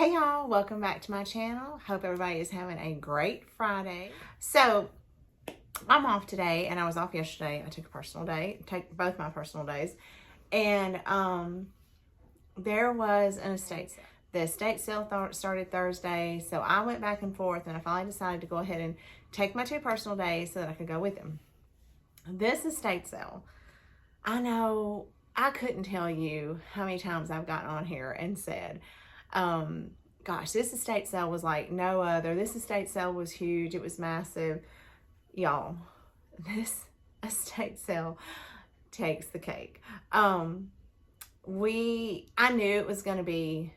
Hey y'all, welcome back to my channel. Hope everybody is having a great Friday. So I'm off today and I was off yesterday. I took a personal day, take both my personal days. And there was an estate sale. The estate sale started Thursday. So I went back and forth and I finally decided to go ahead and take my 2 personal days so that I could go with them. This estate sale, I know I couldn't tell you how many times I've gotten on here and said, gosh, this estate sale was like no other. This estate sale was huge. It was massive. Y'all, this estate sale takes the cake. I knew it was going to be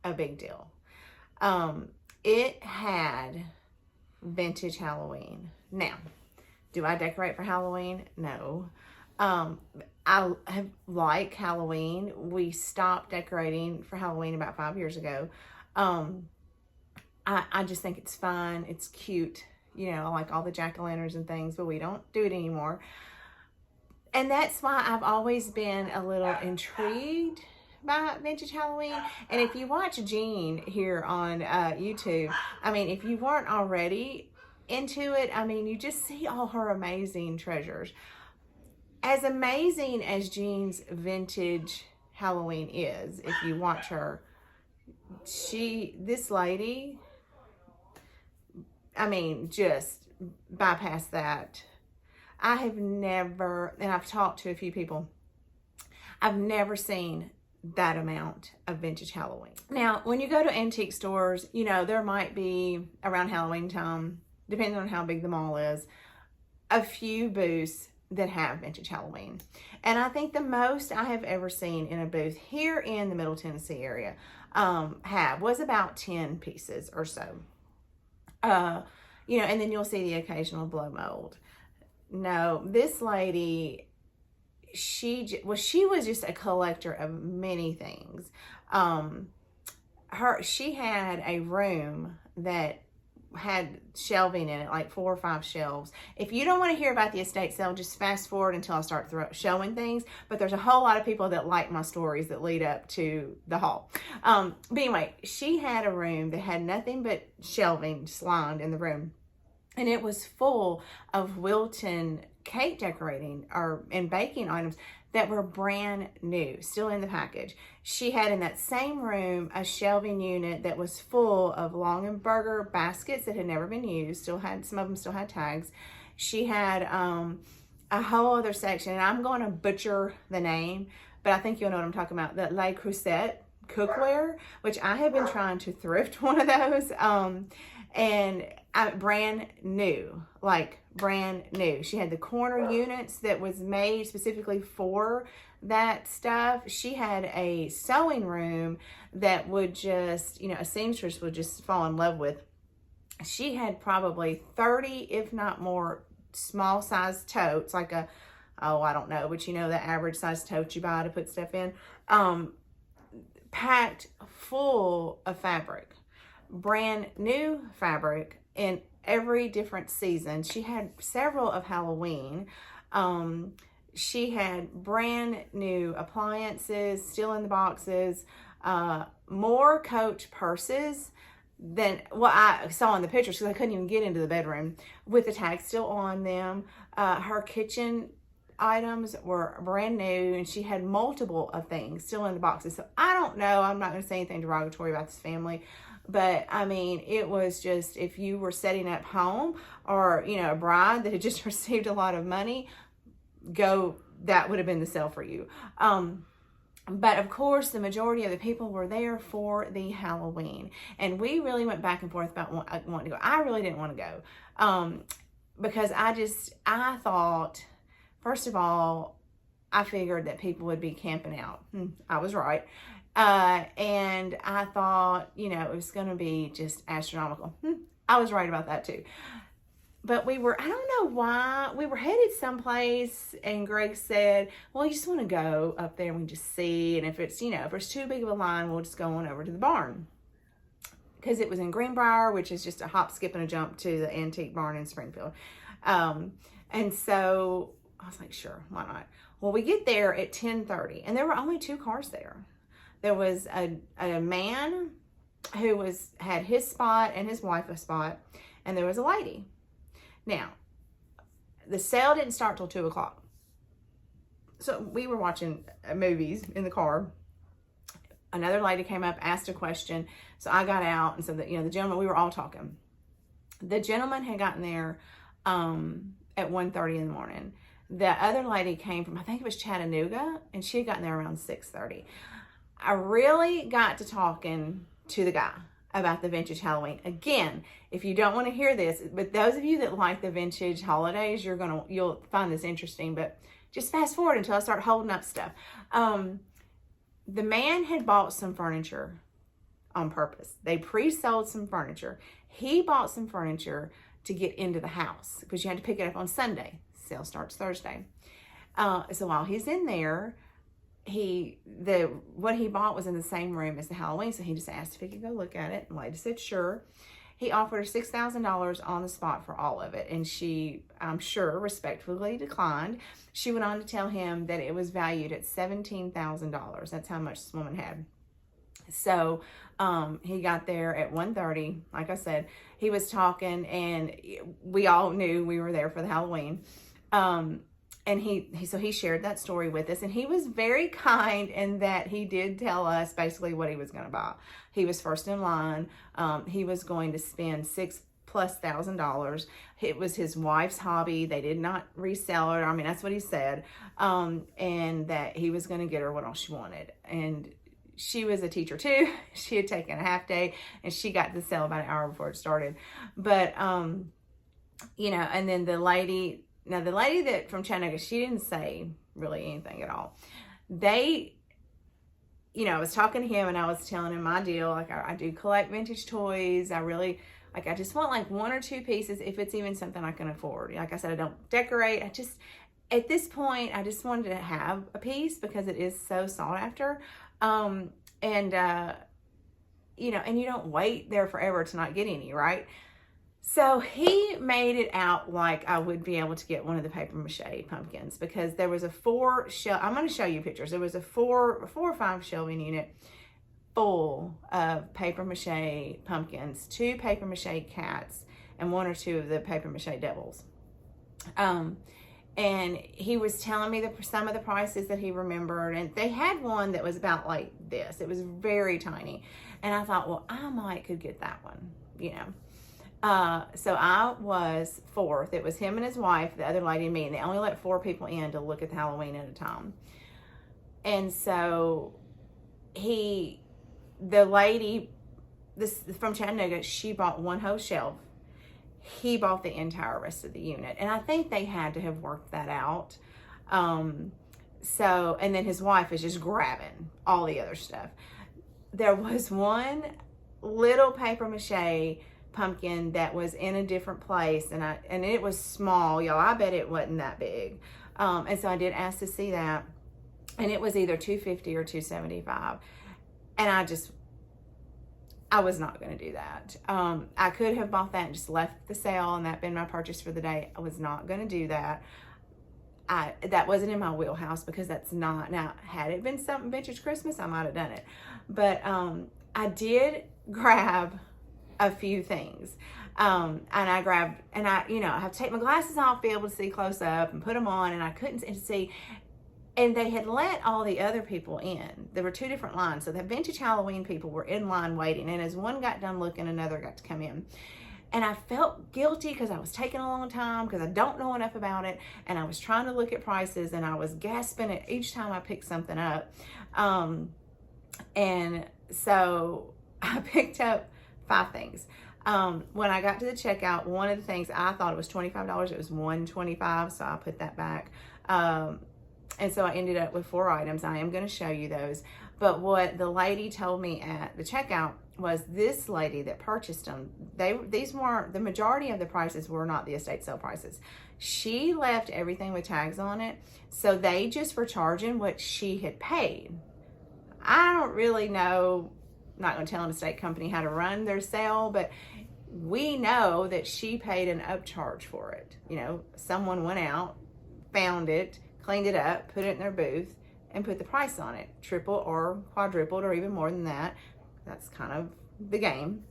a big deal. It had vintage Halloween. Now, do I decorate for Halloween? No. I like Halloween. We stopped decorating for Halloween about 5 years ago. I just think it's fun. It's cute. You know, I like all the jack-o'-lanterns and things, but we don't do it anymore. And that's why I've always been a little intrigued by vintage Halloween. And if you watch Jean here on YouTube, I mean, if you weren't already into it, I mean, you just see all her amazing treasures. As amazing as Jean's vintage Halloween is, if you watch her, this lady, I mean, just bypass that. I have never, and I've talked to a few people, I've never seen that amount of vintage Halloween. Now, when you go to antique stores, you know, there might be around Halloween time, depending on how big the mall is, a few booths that have vintage Halloween. And I think the most I have ever seen in a booth here in the Middle Tennessee area was about 10 pieces or so. You know, and then you'll see the occasional blow mold. No, this lady, she was just a collector of many things. She had a room that had shelving in it, like 4 or 5 shelves. If you don't want to hear about the estate sale, just fast forward until I start showing things. But there's a whole lot of people that like my stories that lead up to the haul. But anyway, she had a room that had nothing but shelving just lined in the room. And it was full of Wilton cake decorating and baking items that were brand new, still in the package. She had in that same room a shelving unit that was full of Longaberger baskets that had never been used. Some of them still had tags. She had a whole other section, and I'm going to butcher the name, but I think you'll know what I'm talking about. The Le Creuset cookware, which I have been trying to thrift one of those, and brand new, like brand new. She had the corner units that was made specifically for that stuff. She had a sewing room that would just, you know, a seamstress would just fall in love with. She had probably 30, if not more, small size totes, like I don't know, but you know, the average size tote you buy to put stuff in, packed full of fabric, brand new fabric in every different season. She had several of Halloween. She had brand new appliances still in the boxes, more Coach purses than what I saw in the pictures because I couldn't even get into the bedroom, with the tags still on them. Her kitchen items were brand new, and she had multiple of things still in the boxes. So I don't know, I'm not going to say anything derogatory about this family, but I mean, it was just, if you were setting up home, or, you know, a bride that had just received a lot of money, that would have been the sale for you. But of course, the majority of the people were there for the Halloween, and we really went back and forth about wanting to go. I really didn't want to go, because I thought, first of all, I figured that people would be camping out. I was right. And I thought, you know, it was going to be just astronomical. I was right about that too. But I don't know why, we were headed someplace, and Greg said, well, you just want to go up there and we just see. And if it's, you know, if there's too big of a line, we'll just go on over to the barn. Because it was in Greenbrier, which is just a hop, skip, and a jump to the antique barn in Springfield. And so I was like, sure, why not? Well, we get there at 10:30, and there were only 2 cars there. There was a man who had his spot and his wife a spot, and there was a lady. Now, the sale didn't start till 2 o'clock. So we were watching movies in the car. Another lady came up, asked a question. So I got out and said that, the gentleman, we were all talking. The gentleman had gotten there at 1:30 in the morning. The other lady came from, I think it was Chattanooga, and she had gotten there around 6:30. I really got to talking to the guy about the vintage Halloween. Again, if you don't want to hear this, but those of you that like the vintage holidays, you'll find this interesting, but just fast forward until I start holding up stuff. The man had bought some furniture on purpose. They pre-sold some furniture. He bought some furniture to get into the house because you had to pick it up on Sunday. Sale starts Thursday. So while he's in there, what he bought was in the same room as the Halloween, so he just asked if he could go look at it, and the lady said sure. He offered her $6,000 on the spot for all of it, and she, I'm sure, respectfully declined. She went on to tell him that it was valued at $17,000. That's how much this woman had. So he got there at 1:30. Like I said, he was talking, and we all knew we were there for the Halloween. And he shared that story with us, and he was very kind in that he did tell us basically what he was going to buy. He was first in line. He was going to spend $6,000+. It was his wife's hobby. They did not resell it. I mean, that's what he said. And that he was going to get her what all she wanted. And she was a teacher too. She had taken a half day, and she got to sell about an hour before it started. But, and then the lady that from Chattanooga, she didn't say really anything at all. I was talking to him, and I was telling him my deal. Like, I do collect vintage toys. I just want like 1 or 2 pieces if it's even something I can afford. Like I said, I don't decorate. At this point, I just wanted to have a piece because it is so sought after. And you don't wait there forever to not get any, right? So he made it out like I would be able to get one of the paper mache pumpkins, because there was a 4 shelf. I'm going to show you pictures. There was a 4 or 5 shelving unit full of paper mache pumpkins, 2 paper mache cats, and 1 or 2 of the paper mache devils. And he was telling me some of the prices that he remembered, and they had one that was about like this. It was very tiny, and I thought, well, I could get that one, So I was 4th. It was him and his wife, the other lady, and me, and they only let 4 people in to look at the Halloween at a time. And so the lady, this from Chattanooga, she bought 1 whole shelf. He bought the entire rest of the unit, and I think they had to have worked that out. And then his wife is just grabbing all the other stuff. There was 1 little paper mache pumpkin that was in a different place, and it was small, y'all. I bet it wasn't that big. And so I did ask to see that, and it was either $250 or $275, and I was not going to do that. I could have bought that and just left the sale and that been my purchase for the day. I was not going to do that. That wasn't in my wheelhouse, because that's not. Now, had it been something vintage Christmas, I might have done it. But I did grab a few things. And I grabbed, and I have to take my glasses off, be able to see close up, and put them on, and I couldn't see. And they had let all the other people in. There were 2 different lines. So the vintage Halloween people were in line waiting. And as one got done looking, another got to come in. And I felt guilty because I was taking a long time, because I don't know enough about it. And I was trying to look at prices, and I was gasping at each time I picked something up. And so I picked up 5 things. When I got to the checkout, one of the things, I thought it was $25. It was $125. So I put that back. And so I ended up with 4 items. I am going to show you those. But what the lady told me at the checkout was, this lady that purchased them, the majority of the prices were not the estate sale prices. She left everything with tags on it. So they just were charging what she had paid. I don't really know, not going to tell an estate company how to run their sale, but we know that she paid an upcharge for it. Someone went out, found it, cleaned it up, put it in their booth, and put the price on it. Triple or quadrupled or even more than that. That's kind of the game.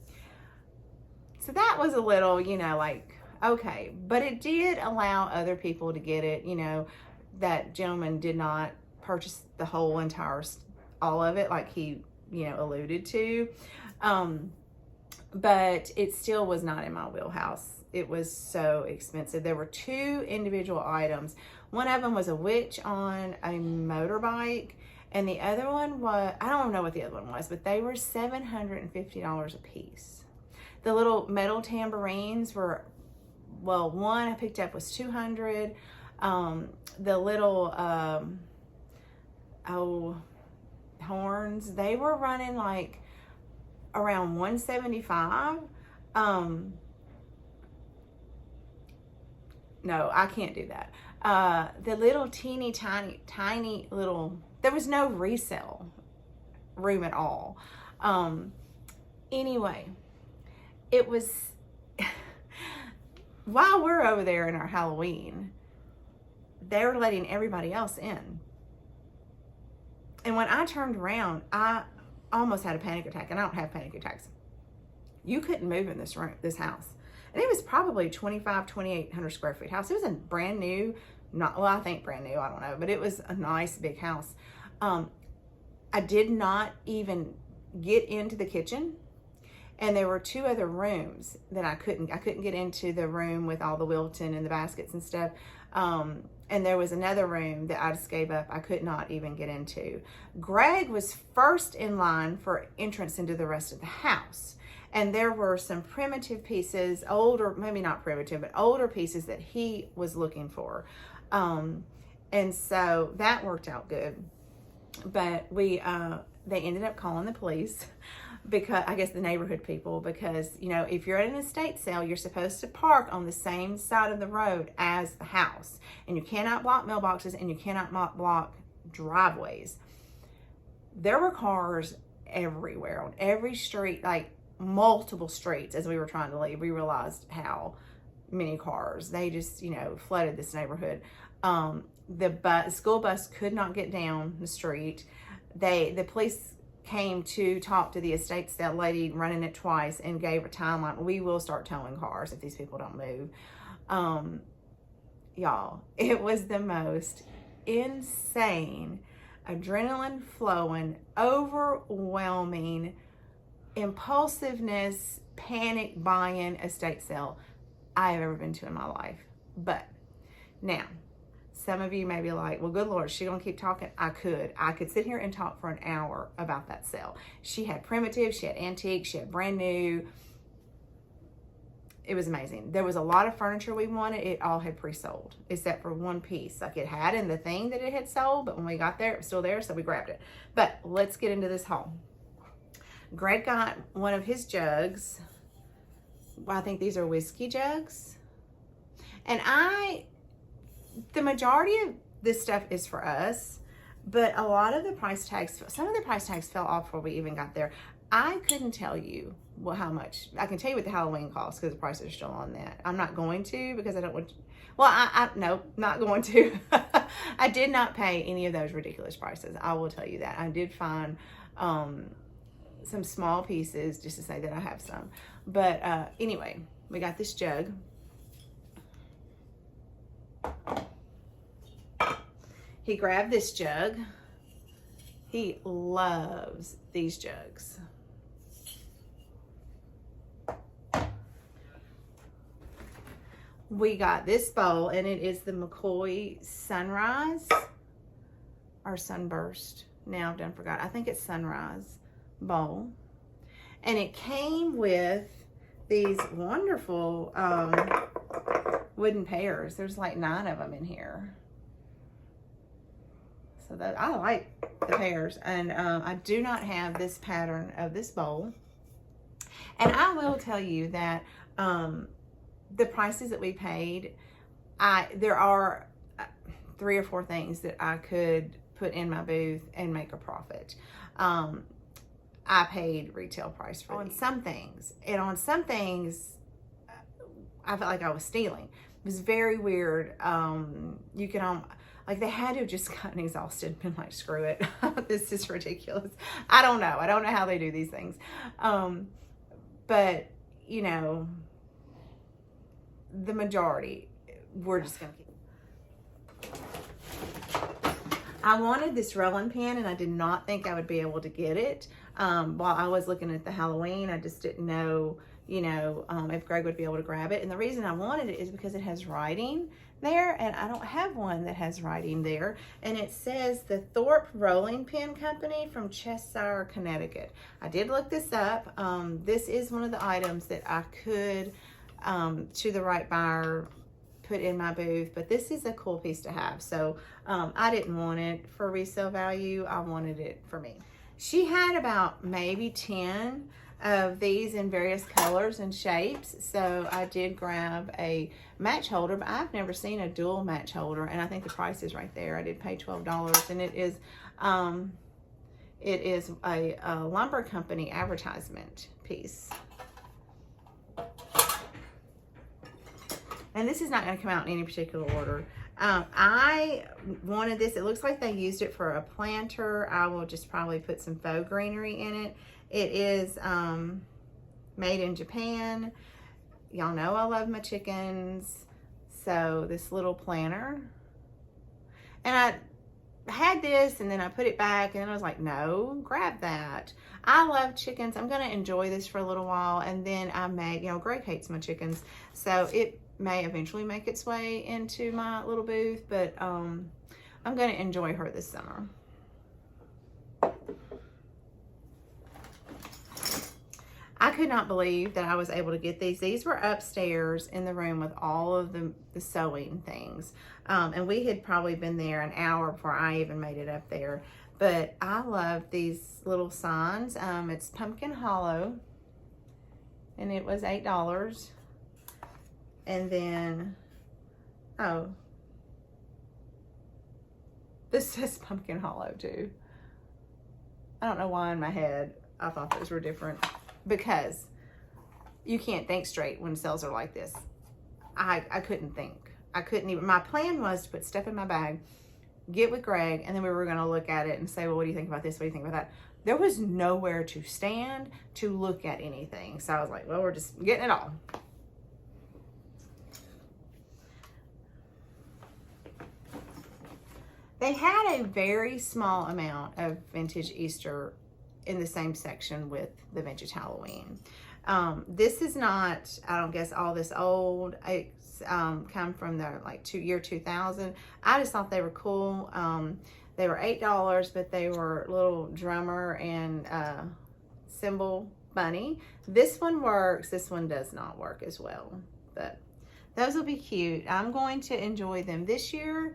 So that was a little, you know, like, okay. But it did allow other people to get it. You know, that gentleman did not purchase the whole entire, all of it, like he, you know, alluded to. But it still was not in my wheelhouse. It was so expensive. There were 2 individual items. One of them was a witch on a motorbike, and the other one was, I don't know what the other one was, but they were $750 a piece. The little metal tambourines were, well, one I picked up was $200. The little, horns, they were running like around $175. No, I can't do that. The little teeny tiny little, there was no resale room at all. Anyway, it was, while we're over there in our Halloween, they were letting everybody else in. And when I turned around, I almost had a panic attack, and I don't have panic attacks. You couldn't move in this room, this house. And it was probably 2,800 square feet house. It was a brand new, not, well, I think brand new, I don't know, but it was a nice big house. I did not even get into the kitchen. And there were 2 other rooms that I couldn't get into, the room with all the Wilton and the baskets and stuff. And there was another room that I just gave up. I could not even get into. Greg was first in line for entrance into the rest of the house. And there were some primitive pieces, older, maybe not primitive, but older pieces that he was looking for. And so that worked out good. But they ended up calling the police, because I guess the neighborhood people, because, you know, if you're at an estate sale, you're supposed to park on the same side of the road as the house, and you cannot block mailboxes, and you cannot block driveways. There were cars everywhere on every street, like multiple streets. As we were trying to leave, we realized how many cars, they just, you know, flooded this neighborhood. The school bus could not get down the street. The police came to talk to the estate sale lady running it twice and gave a timeline. We will start towing cars if these people don't move. Y'all, it was the most insane, adrenaline flowing, overwhelming, impulsiveness, panic buying estate sale I've ever been to in my life. But now, some of you may be like, well, good Lord, she gonna keep talking? I could sit here and talk for an hour about that sale. She had primitive, she had antique, she had brand new. It was amazing. There was a lot of furniture we wanted. It all had pre-sold, except for one piece. Like, it had in the thing that it had sold, but when we got there, it was still there, so we grabbed it. But let's get into this haul. Greg got one of his jugs. Well, I think these are whiskey jugs. And the majority of this stuff is for us, but a lot of the price tags, some of the price tags fell off before we even got there. I couldn't tell you how much. I can tell you what the Halloween costs, because the prices are still on that. I'm not going to, because I don't want to. Well, no, not going to. I did not pay any of those ridiculous prices. I will tell you that. I did find some small pieces, just to say that I have some. But anyway, we got this jug. He grabbed this jug. He loves these jugs. We got this bowl, and it is the McCoy Sunrise or Sunburst. Now I've done forgot. I think it's Sunrise bowl. And it came with these wonderful wooden pears. There's like 9 of them in here. So that I like the pears. And I do not have this pattern of this bowl. And I will tell you that the prices that we paid, there are 3 or 4 things that I could put in my booth and make a profit. I paid retail price for on some things, and on some things I felt like I was stealing. It was very weird. Like, they had to have just gotten exhausted and been like, screw it. This is ridiculous. I don't know. I don't know how they do these things. But, you know, the majority, we're just going to keep. I wanted this rolling pin, and I did not think I would be able to get it. While I was looking at the Halloween, I just didn't know, you know, if Greg would be able to grab it. And the reason I wanted it is because it has writing there, and I don't have one that has writing there. And it says the Thorpe Rolling Pin Company from Cheshire, Connecticut. I did look this up. This is one of the items that I could, to the right buyer, put in my booth, but this is a cool piece to have. So I didn't want it for resale value. I wanted it for me. She had about maybe 10 of these in various colors and shapes. So I did grab a match holder, but I've never seen a dual match holder, and I think the price is right there. I did pay $12, and it is a lumber company advertisement piece. And this is not going to come out in any particular order. I wanted this. It looks like they used it for a planter. I will just probably put some faux greenery in it. It is made in Japan. Y'all know I love my chickens. So this little planter. And I had this, and then I put it back, and then I was like, no, grab that. I love chickens. I'm going to enjoy this for a little while, and then I may, you know, Greg hates my chickens, so it may eventually make its way into my little booth, but I'm going to enjoy her this summer. I could not believe that I was able to get these. These were upstairs in the room with all of the sewing things. And we had probably been there an hour before I even made it up there. But I love these little signs. It's pumpkin hollow, and it was $8. And then, oh, this says pumpkin hollow too. I don't know why in my head I thought those were different, because you can't think straight when sales are like this. I couldn't think. I couldn't even. My plan was to put stuff in my bag, get with Greg, and then we were going to look at it and say, well, what do you think about this? What do you think about that? There was nowhere to stand to look at anything. So I was like, well, we're just getting it all. They had a very small amount of vintage Easter in the same section with the vintage Halloween. This is not, I don't guess, all this old. It's come from the year 2000. I just thought they were cool. They were $8, but they were little drummer and cymbal bunny. This one works. This one does not work as well, but those will be cute. I'm going to enjoy them this year.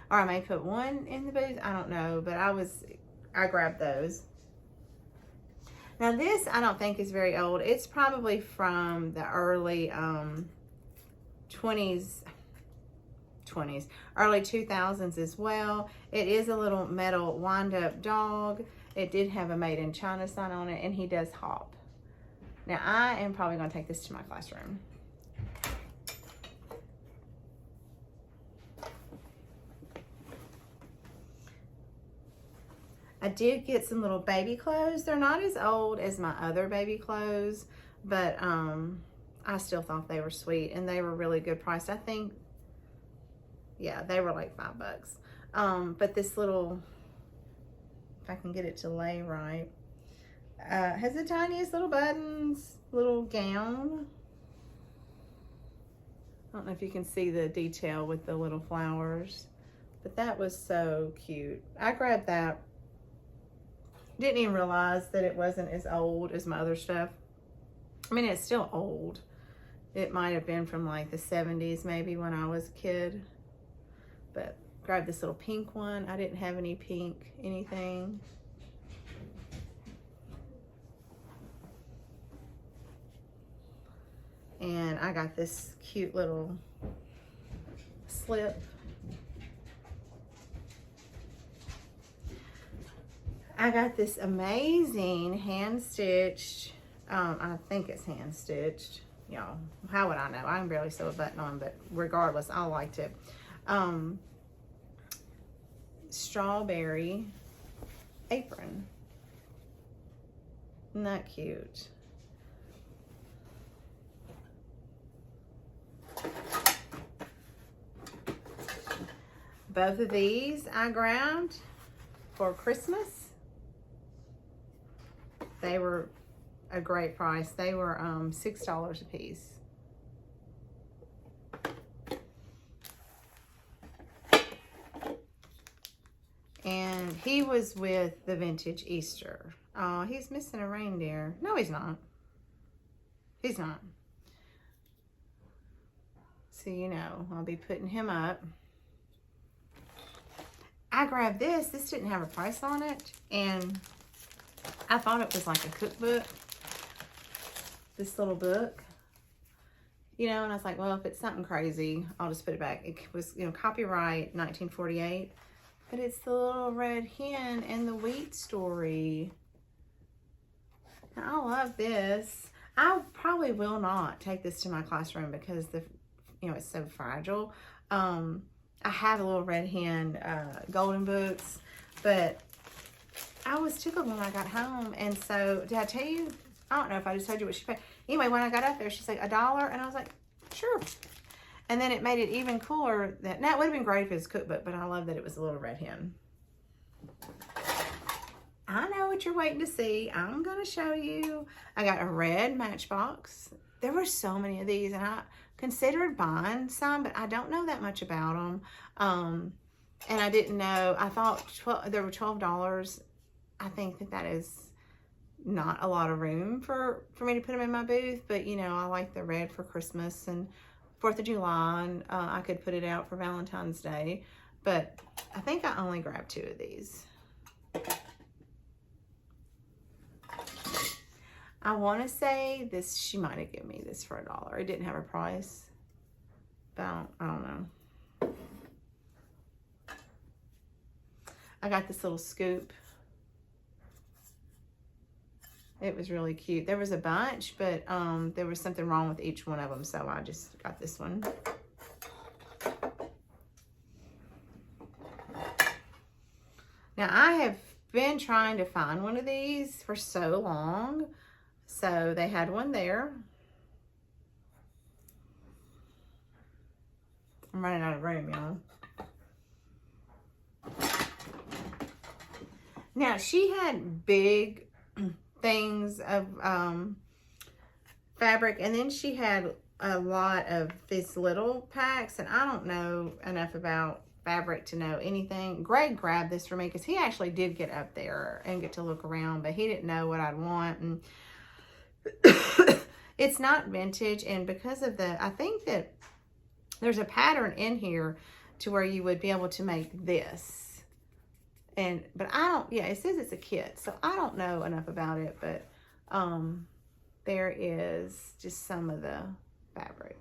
Or I may put one in the booth. I don't know, but I grabbed those. Now this I don't think is very old. It's probably from the early 20s, early 2000s as well. It is a little metal wind-up dog. It did have a made in China sign on it, and he does hop. Now I am probably going to take this to my classroom. I did get some little baby clothes. They're not as old as my other baby clothes, but I still thought they were sweet, and they were really good priced. I think, yeah, they were like $5. But this little, if I can get it to lay right, has the tiniest little buttons, little gown. I don't know if you can see the detail with the little flowers, but that was so cute. I grabbed that. Didn't even realize that it wasn't as old as my other stuff. I mean, it's still old. It might have been from like the 70s maybe when I was a kid. But grabbed this little pink one. I didn't have any pink anything. And I got this cute little slip. I got this amazing hand-stitched, I think it's hand-stitched, y'all. How would I know? I can barely sew a button on, but regardless, I liked it. strawberry apron. Isn't that cute? Both of these I grabbed for Christmas. They were a great price. They were $6 a piece. And he was with the Vintage Easter. Oh, he's missing a reindeer. No, he's not. He's not. So, you know, I'll be putting him up. I grabbed this. This didn't have a price on it. And I thought it was like a cookbook. This little book. You know, and I was like, well, if it's something crazy, I'll just put it back. It was, you know, copyright 1948. But it's the little red hen and the wheat story. I love this. I probably will not take this to my classroom because it's so fragile. I have a little red hen golden books, but I was tickled when I got home. And so, did I tell you? I don't know if I just told you what she paid. Anyway, when I got up there, she's like, $1, and I was like, sure. And then it made it even cooler that, now it would have been great if it was a cookbook, but I love that it was a little red hen. I know what you're waiting to see. I'm going to show you. I got a red Matchbox. There were so many of these, and I considered buying some, but I don't know that much about them. And I didn't know. I thought there were $12. I think that is not a lot of room for me to put them in my booth, but, you know, I like the red for Christmas and 4th of July, and I could put it out for Valentine's Day, but I think I only grabbed 2 of these. I want to say this, she might have given me this for $1. It didn't have a price, but I don't know. I got this little scoop. It was really cute. There was a bunch, but there was something wrong with each one of them, so I just got this one. Now, I have been trying to find one of these for so long. So they had one there. I'm running out of room, y'all. Now, she had big things of fabric, and then she had a lot of these little packs, and I don't know enough about fabric to know anything. Greg grabbed this for me because he actually did get up there and get to look around, but he didn't know what I'd want. And it's not vintage, and because of I think that there's a pattern in here to where you would be able to make this. But I don't, yeah, it says it's a kit, so I don't know enough about it, but there is just some of the fabric.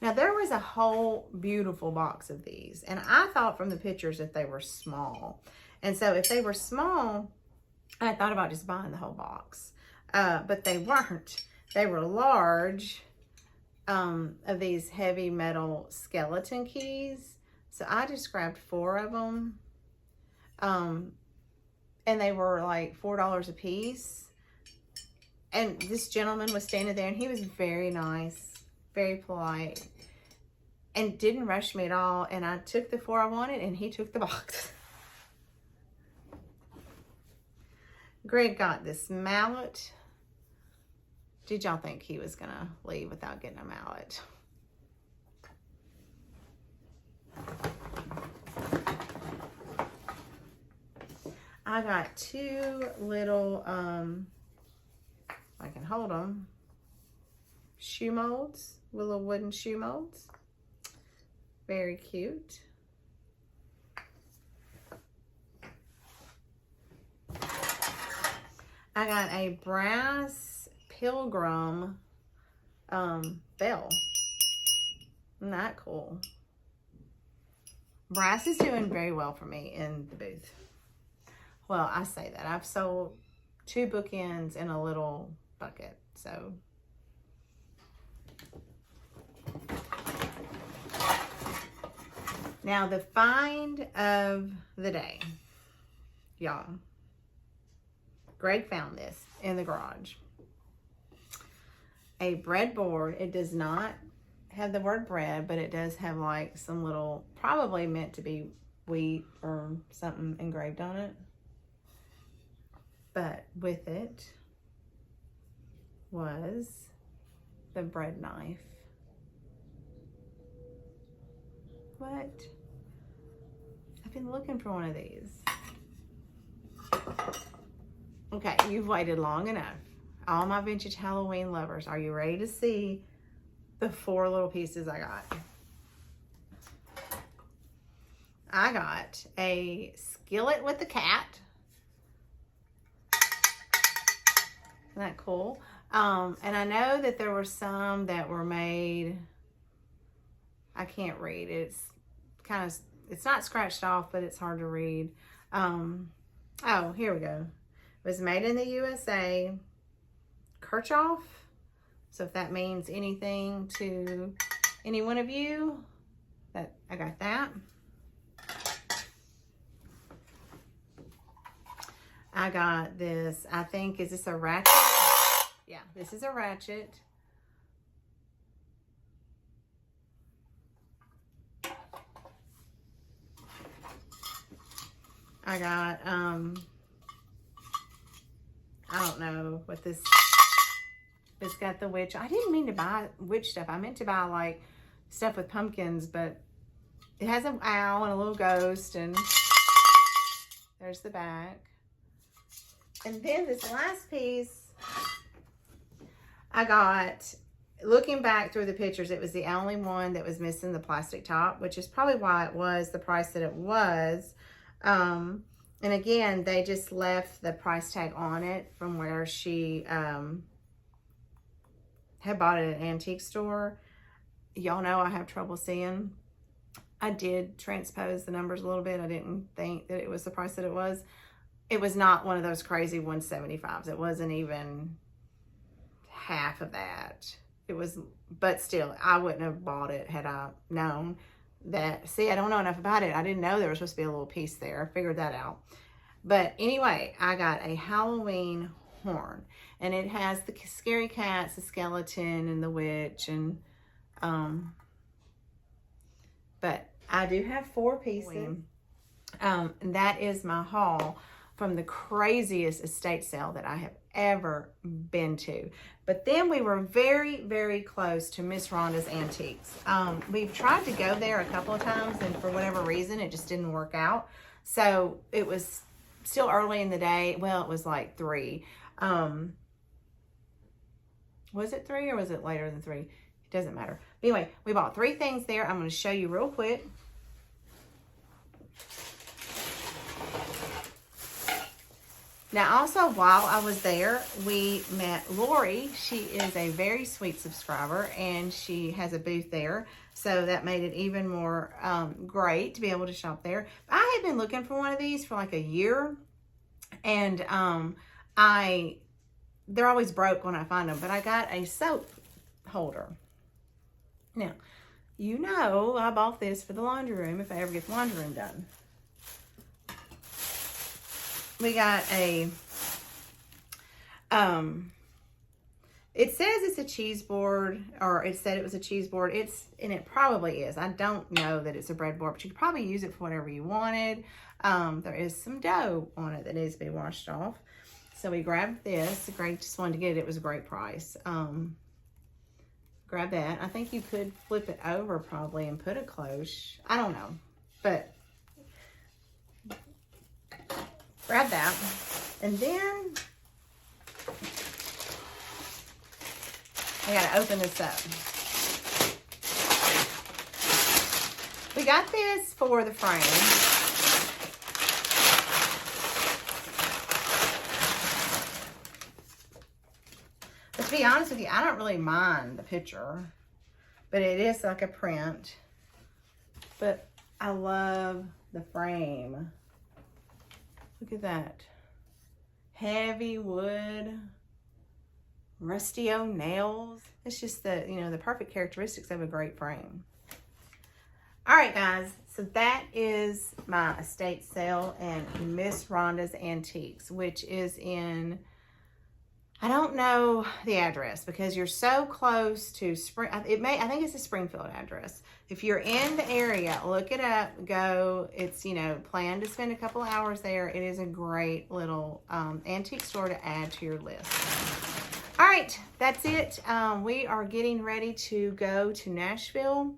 Now, there was a whole beautiful box of these, and I thought from the pictures that they were small. And so if they were small, I thought about just buying the whole box, but they weren't. They were large, of these heavy metal skeleton keys. So I just grabbed 4 of them. And they were like $4 a piece. And this gentleman was standing there, and he was very nice, very polite, and didn't rush me at all. And I took the 4 I wanted, and he took the box. Greg got this mallet. Did y'all think he was gonna leave without getting a mallet? I got 2 little, I can hold them, shoe molds, little wooden shoe molds. Very cute. I got a brass pilgrim bell. Isn't that cool? Brass is doing very well for me in the booth. Well, I say that. I've sold 2 bookends in a little bucket. So now the find of the day, y'all. Greg found this in the garage. A breadboard. It does not have the word bread, but it does have like some little, probably meant to be wheat or something engraved on it. But with it was the bread knife. What? I've been looking for one of these. Okay, you've waited long enough. All my vintage Halloween lovers, are you ready to see the 4 little pieces I got? I got a skillet with the cat. Isn't that cool? And I know that there were some that were made, I can't read. It's kind of, it's not scratched off, but it's hard to read. Oh, here we go. It was made in the USA. Kirchhoff. So if that means anything to any one of you, that I got that. I got this, I think, is this a Ratchet? Yeah, this is a Ratchet. I got, I don't know what this, it's got the witch. I didn't mean to buy witch stuff. I meant to buy like stuff with pumpkins, but it has an owl and a little ghost, and there's the back. And then this last piece, I got, looking back through the pictures, it was the only one that was missing the plastic top, which is probably why it was the price that it was. And again, they just left the price tag on it from where she had bought it at an antique store. Y'all know I have trouble seeing. I did transpose the numbers a little bit. I didn't think that it was the price that it was. It was not one of those crazy 175s. It wasn't even half of that. It was, but still, I wouldn't have bought it had I known that. See, I don't know enough about it. I didn't know there was supposed to be a little piece there. I figured that out. But anyway, I got a Halloween horn, and it has the scary cats, the skeleton, and the witch, and but I do have 4 pieces. And that is my haul from the craziest estate sale that I have ever been to. But then we were very, very close to Miss Rhonda's Antiques. We've tried to go there a couple of times, and for whatever reason, it just didn't work out. So it was still early in the day. Well, it was like 3. Was it 3 or was it later than 3? It doesn't matter. But anyway, we bought 3 things there. I'm going to show you real quick. Now, also, while I was there, we met Lori. She is a very sweet subscriber, and she has a booth there. So that made it even more great to be able to shop there. I had been looking for one of these for like a year, and they're always broke when I find them, but I got a soap holder. Now, you know I bought this for the laundry room if I ever get the laundry room done. We got a, it says it's a cheese board, or it said it was a cheese board. And it probably is. I don't know that it's a breadboard, but you could probably use it for whatever you wanted. There is some dough on it that needs to be washed off. So we grabbed this. Greg just wanted to get it. It was a great price. Grab that. I think you could flip it over probably and put a cloche. I don't know, but grab that. And then I gotta open this up. We got this for the frame. But to be honest with you, I don't really mind the picture, but it is like a print. But I love the frame. Look at that. heavy wood, rusty old nails. It's just the, you know, the perfect characteristics of a great frame. All right, guys, so that is my estate sale and Miss Rhonda's Antiques, which is in, I don't know the address because you're so close to I think it's a Springfield address. If you're in the area, look it up, go. It's, you know, plan to spend a couple of hours there. It is a great little antique store to add to your list. All right, that's it. We are getting ready to go to Nashville,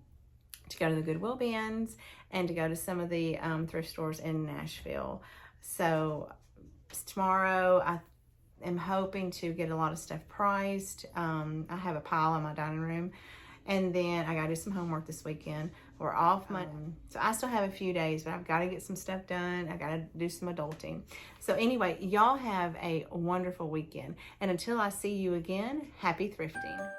to go to the Goodwill bins, and to go to some of the thrift stores in Nashville. So tomorrow, I am hoping to get a lot of stuff priced. I have a pile in my dining room, and then I gotta do some homework this weekend. We're off Monday, so I still have a few days, but I've got to get some stuff done. I gotta do some adulting. So anyway, y'all have a wonderful weekend, and until I see you again, happy thrifting.